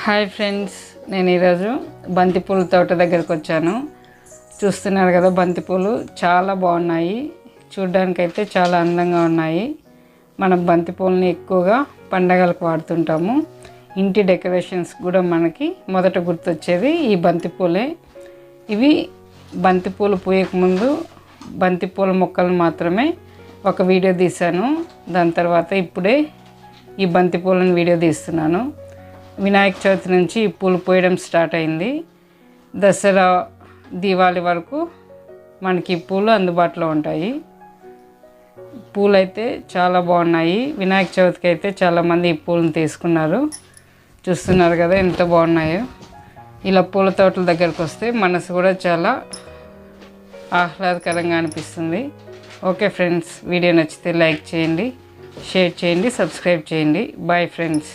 Hi friends, నేను ఈరోజు బంతిపూల తోట దగ్గరికి వచ్చాను. చూస్తున్నారు కదా, బంతిపూలు చాలా బాగున్నాయి. చూడ్డానికైతే చాలా అందంగా ఉన్నాయి. మనం బంతిపూలని ఎక్కువగా పండగలకు వాడుతుంటాము. ఇంటి డెకరేషన్స్ కూడా మనకి మొదట గుర్తొచ్చేది ఈ బంతిపూలే. ఇవి బంతిపూలు పూయకముందు బంతిపూల మొక్కలు మాత్రమే ఒక వీడియో తీశాను. దాని తర్వాత ఇప్పుడే ఈ బంతిపూలను వీడియో తీస్తున్నాను. వినాయక చవితి నుంచి ఈ పూలు పోయడం స్టార్ట్ అయింది. దసరా, దీపావళి వరకు మనకి ఈ పూలు అందుబాటులో ఉంటాయి. పూలు అయితే చాలా బాగున్నాయి. వినాయక చవితికి అయితే చాలామంది ఈ పూలను తీసుకున్నారు. చూస్తున్నారు కదా ఎంత బాగున్నాయో. ఇలా పూల తోటల దగ్గరకు వస్తే మనసు కూడా చాలా ఆహ్లాదకరంగా అనిపిస్తుంది. ఓకే ఫ్రెండ్స్, వీడియో నచ్చితే లైక్ చేయండి, షేర్ చేయండి, సబ్స్క్రైబ్ చేయండి. Bye friends.